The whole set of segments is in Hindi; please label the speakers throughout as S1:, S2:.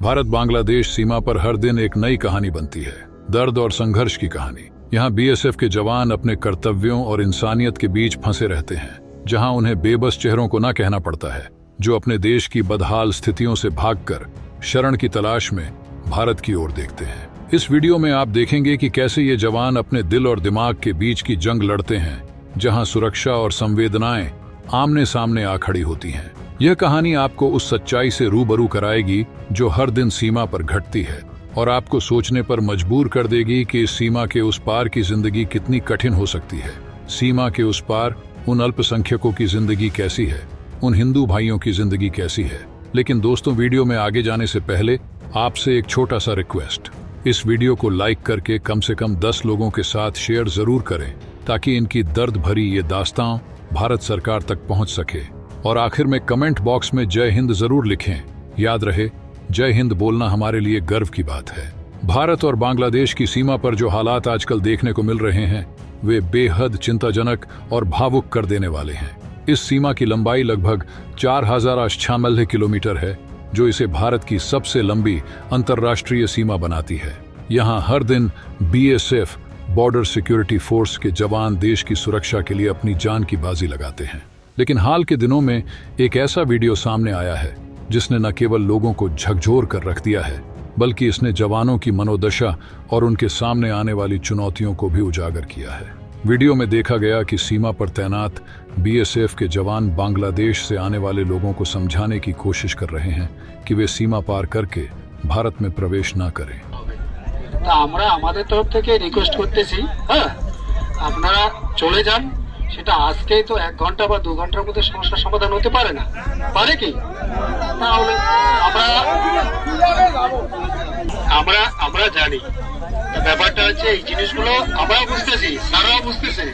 S1: भारत बांग्लादेश सीमा पर हर दिन एक नई कहानी बनती है, दर्द और संघर्ष की कहानी। यहाँ बीएसएफ के जवान अपने कर्तव्यों और इंसानियत के बीच फंसे रहते हैं, जहाँ उन्हें बेबस चेहरों को ना कहना पड़ता है, जो अपने देश की बदहाल स्थितियों से भागकर शरण की तलाश में भारत की ओर देखते हैं। इस वीडियो में आप देखेंगे कि कैसे ये जवान अपने दिल और दिमाग के बीच की जंग लड़ते हैं, जहाँ सुरक्षा और संवेदनाएं आमने सामने आ खड़ी होती हैं। यह कहानी आपको उस सच्चाई से रूबरू कराएगी जो हर दिन सीमा पर घटती है, और आपको सोचने पर मजबूर कर देगी कि इस सीमा के उस पार की जिंदगी कितनी कठिन हो सकती है। सीमा के उस पार उन अल्पसंख्यकों की जिंदगी कैसी है, उन हिंदू भाइयों की जिंदगी कैसी है। लेकिन दोस्तों, वीडियो में आगे जाने से पहले आपसे एक छोटा सा रिक्वेस्ट, इस वीडियो को लाइक करके कम से कम 10 लोगों के साथ शेयर जरूर करें, ताकि इनकी दर्द भरी ये दास्तां भारत सरकार तक पहुंच सके। और आखिर में कमेंट बॉक्स में जय हिंद जरूर लिखें। याद रहे, जय हिंद बोलना हमारे लिए गर्व की बात है। भारत और बांग्लादेश की सीमा पर जो हालात आजकल देखने को मिल रहे हैं, वे बेहद चिंताजनक और भावुक कर देने वाले हैं। इस सीमा की लंबाई लगभग 4096 किलोमीटर है, जो इसे भारत की सबसे लंबी अंतर्राष्ट्रीय सीमा बनाती है। यहाँ हर दिन बीएसएफ बॉर्डर सिक्योरिटी फोर्स के जवान देश की सुरक्षा के लिए अपनी जान की बाजी लगाते हैं। लेकिन हाल के दिनों में एक ऐसा वीडियो सामने आया है जिसने न केवल लोगों को झकझोर कर रख दिया है, बल्कि इसने जवानों की मनोदशा और उनके सामने आने वाली चुनौतियों को भी उजागर किया है। वीडियो में देखा गया कि सीमा पर तैनात बीएसएफ के जवान बांग्लादेश से आने वाले लोगों को समझाने की कोशिश कर रहे हैं कि वे सीमा पार करके भारत में प्रवेश ना करें।
S2: আমরা আমাদের তরফ থেকে রিকোয়েস্ট করতেছি, আপনারা চলে যান। সেটা আজকেই তো 1 ঘন্টা বা 2 ঘন্টার মধ্যে সমস্যার সমাধান হতে পারে না, পারে কি? তাহলে আমরা জানি ব্যাপারটা হচ্ছে এই জিনিসগুলো আমরাও বুঝতেছি, সারাও বুঝতেছে।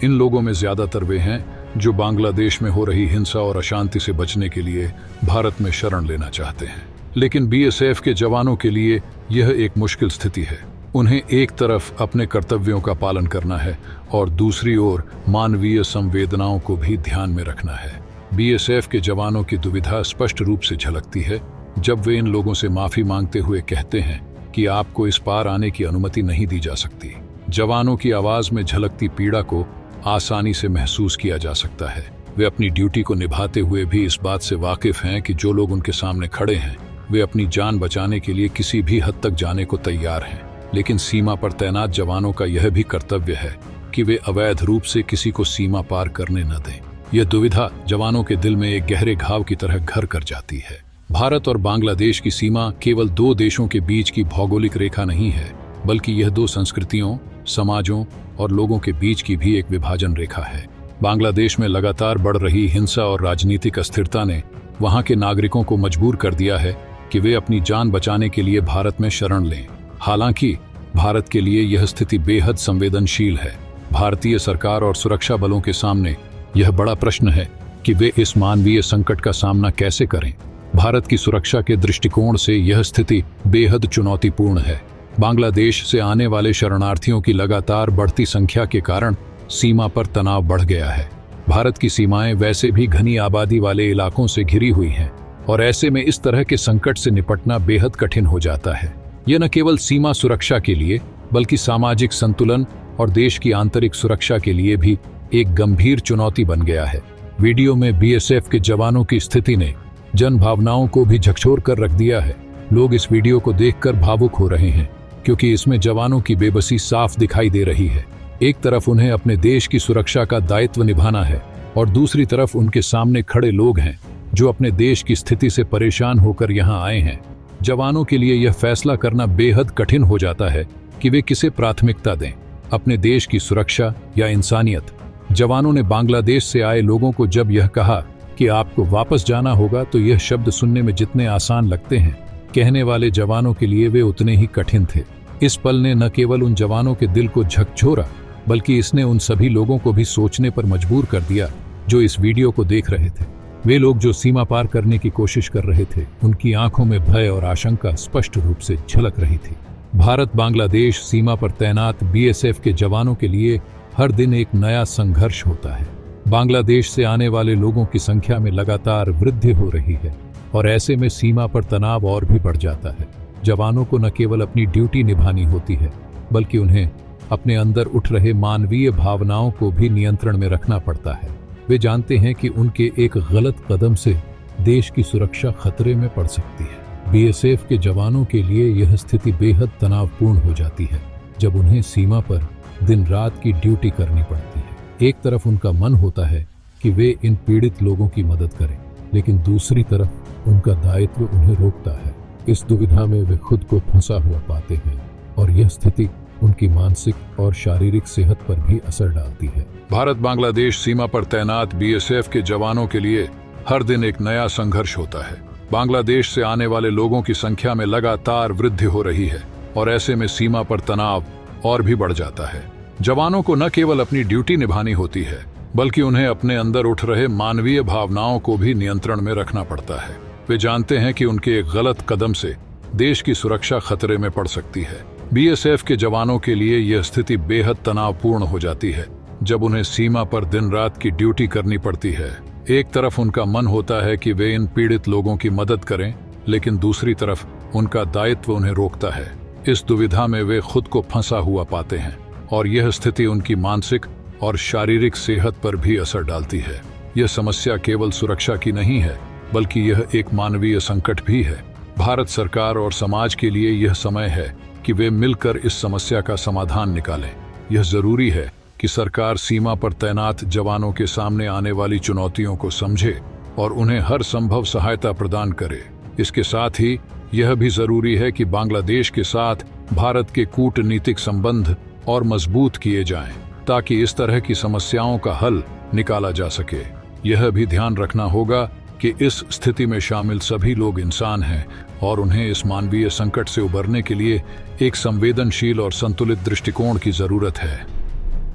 S1: इन लोगों में ज्यादातर वे हैं जो बांग्लादेश में हो रही हिंसा और अशांति से बचने के लिए भारत में शरण लेना चाहते हैं। लेकिन बीएसएफ के जवानों के लिए यह एक मुश्किल स्थिति है। उन्हें एक तरफ अपने कर्तव्यों का पालन करना है और दूसरी ओर मानवीय संवेदनाओं को भी ध्यान में रखना है। बीएसएफ के जवानों की दुविधा स्पष्ट रूप से झलकती है जब वे इन लोगों से माफी मांगते हुए कहते हैं कि आपको इस पार आने की अनुमति नहीं दी जा सकती। जवानों की आवाज में झलकती पीड़ा को आसानी से महसूस किया जा सकता है। वे अपनी ड्यूटी को निभाते हुए भी इस बात से वाकिफ हैं कि जो लोग उनके सामने खड़े हैं, वे अपनी जान बचाने के लिए किसी भी हद तक जाने को तैयार हैं। लेकिन सीमा पर तैनात जवानों का यह भी कर्तव्य है कि वे अवैध रूप से किसी को सीमा पार करने न दें। यह दुविधा जवानों के दिल में एक गहरे घाव की तरह घर कर जाती है। भारत और बांग्लादेश की सीमा केवल 2 देशों के बीच की भौगोलिक रेखा नहीं है, बल्कि यह 2 संस्कृतियों, समाजों और लोगों के बीच की भी एक विभाजन रेखा है। बांग्लादेश में लगातार बढ़ रही हिंसा और राजनीतिक अस्थिरता ने वहां के नागरिकों को मजबूर कर दिया है कि वे अपनी जान बचाने के लिए भारत में शरण लें। हालांकि भारत के लिए यह स्थिति बेहद संवेदनशील है। भारतीय सरकार और सुरक्षा बलों के सामने यह बड़ा प्रश्न है कि वे इस मानवीय संकट का सामना कैसे करें। भारत की सुरक्षा के दृष्टिकोण से यह स्थिति बेहद चुनौतीपूर्ण है। बांग्लादेश से आने वाले शरणार्थियों की लगातार बढ़ती संख्या के कारण सीमा पर तनाव बढ़ गया है। भारत की सीमाएं वैसे भी घनी आबादी वाले इलाकों से घिरी हुई हैं, और ऐसे में इस तरह के संकट से निपटना बेहद कठिन हो जाता है। यह न केवल सीमा सुरक्षा के लिए, बल्कि सामाजिक संतुलन और देश की आंतरिक सुरक्षा के लिए भी एक गंभीर चुनौती बन गया है। वीडियो में बीएसएफ के जवानों की स्थिति ने जन भावनाओं को भी झकझोर कर रख दिया है। लोग इस वीडियो को देखकर भावुक हो रहे हैं, क्योंकि इसमें जवानों की बेबसी साफ दिखाई दे रही है। एक तरफ उन्हें अपने देश की सुरक्षा का दायित्व निभाना है, और दूसरी तरफ उनके सामने खड़े लोग हैं जो अपने देश की स्थिति से परेशान होकर यहाँ आए हैं। जवानों के लिए यह फैसला करना बेहद कठिन हो जाता है कि वे किसे प्राथमिकता दें, अपने देश की सुरक्षा या इंसानियत। जवानों ने बांग्लादेश से आए लोगों को जब यह कहा कि आपको वापस जाना होगा, तो यह शब्द सुनने में जितने आसान लगते हैं, कहने वाले जवानों के लिए वे उतने ही कठिन थे। इस पल ने न केवल उन जवानों के दिल को झकझोरा, बल्कि इसने उन सभी लोगों को भी सोचने पर मजबूर कर दिया जो इस वीडियो को देख रहे थे। वे लोग जो सीमा पार करने की कोशिश कर रहे थे, उनकी आंखों में भय और आशंका स्पष्ट रूप से झलक रही थी। भारत बांग्लादेश सीमा पर तैनात बीएसएफ के जवानों के लिए हर दिन एक नया संघर्ष होता है। बांग्लादेश से आने वाले लोगों की संख्या में लगातार वृद्धि हो रही है, और ऐसे में सीमा पर तनाव और भी बढ़ जाता है। जवानों को न केवल अपनी ड्यूटी निभानी होती है, बल्कि उन्हें अपने अंदर उठ रहे मानवीय भावनाओं को भी नियंत्रण में रखना पड़ता है। वे जानते हैं कि उनके एक गलत कदम से देश की सुरक्षा खतरे में पड़ सकती है। बीएसएफ के जवानों के लिए यह स्थिति बेहद तनावपूर्ण हो जाती है, जब उन्हें सीमा पर दिन रात की ड्यूटी करनी पड़ती है। एक तरफ उनका मन होता है कि वे इन पीड़ित लोगों की मदद करें, लेकिन दूसरी तरफ उनका दायित्व उन्हें रोकता है। इस दुविधा में वे खुद को फंसा हुआ पाते हैं और यह स्थिति उनकी मानसिक और शारीरिक सेहत पर भी असर डालती है। भारत बांग्लादेश सीमा पर तैनात बीएसएफ के जवानों के लिए हर दिन एक नया संघर्ष होता है। बांग्लादेश से आने वाले लोगों की संख्या में लगातार वृद्धि हो रही है और ऐसे में सीमा पर तनाव और भी बढ़ जाता है। जवानों को न केवल अपनी ड्यूटी निभानी होती है, बल्कि उन्हें अपने अंदर उठ रहे मानवीय भावनाओं को भी नियंत्रण में रखना पड़ता है। वे जानते हैं कि उनके एक गलत कदम से देश की सुरक्षा खतरे में पड़ सकती है। बीएसएफ के जवानों के लिए यह स्थिति बेहद तनावपूर्ण हो जाती है, जब उन्हें सीमा पर दिन रात की ड्यूटी करनी पड़ती है। एक तरफ उनका मन होता है कि वे इन पीड़ित लोगों की मदद करें, लेकिन दूसरी तरफ उनका दायित्व उन्हें रोकता है। इस दुविधा में वे खुद को फंसा हुआ पाते हैं और यह स्थिति उनकी मानसिक और शारीरिक सेहत पर भी असर डालती है। यह समस्या केवल सुरक्षा की नहीं है, बल्कि यह एक मानवीय संकट भी है। भारत सरकार और समाज के लिए यह समय है कि वे मिलकर इस समस्या का समाधान निकालें। यह जरूरी है कि सरकार सीमा पर तैनात जवानों के सामने आने वाली चुनौतियों को समझे और उन्हें हर संभव सहायता प्रदान करे। इसके साथ ही यह भी जरूरी है कि बांग्लादेश के साथ भारत के कूटनीतिक संबंध और मजबूत किए जाएं, ताकि इस तरह की समस्याओं का हल निकाला जा सके। यह भी ध्यान रखना होगा कि इस स्थिति में शामिल सभी लोग इंसान हैं और उन्हें इस मानवीय संकट से उबरने के लिए एक संवेदनशील और संतुलित दृष्टिकोण की जरूरत है।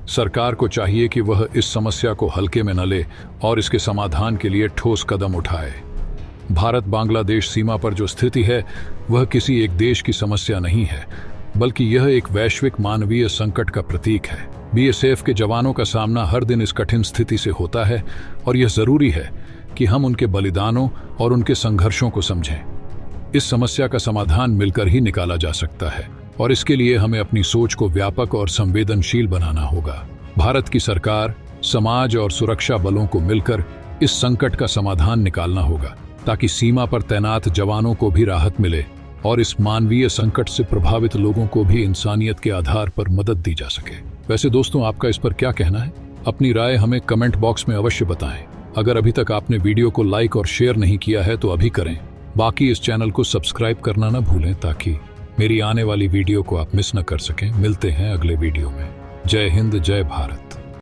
S1: सरकार को चाहिए कि वह इस समस्या को हल्के में न ले और इसके समाधान के लिए ठोस कदम उठाए। भारत बांग्लादेश सीमा पर जो स्थिति है, वह किसी एक देश की समस्या नहीं है, बल्कि यह एक वैश्विक मानवीय संकट का प्रतीक है। बीएसएफ के जवानों का सामना हर दिन इस कठिन स्थिति से होता है और यह जरूरी है कि हम उनके बलिदानों और उनके संघर्षों को समझें। इस समस्या का समाधान मिलकर ही निकाला जा सकता है और इसके लिए हमें अपनी सोच को व्यापक और संवेदनशील बनाना होगा। भारत की सरकार, समाज और सुरक्षा बलों को मिलकर इस संकट का समाधान निकालना होगा, ताकि सीमा पर तैनात जवानों को भी राहत मिले और इस मानवीय संकट से प्रभावित लोगों को भी इंसानियत के आधार पर मदद दी जा सके। वैसे दोस्तों, आपका इस पर क्या कहना है? अपनी राय हमें कमेंट बॉक्स में अवश्य बताएं। अगर अभी तक आपने वीडियो को लाइक और शेयर नहीं किया है तो अभी करें। बाकी इस चैनल को सब्सक्राइब करना ना भूलें, ताकि मेरी आने वाली वीडियो को आप मिस न कर सकें। मिलते हैं अगले वीडियो में। जय हिंद, जय भारत।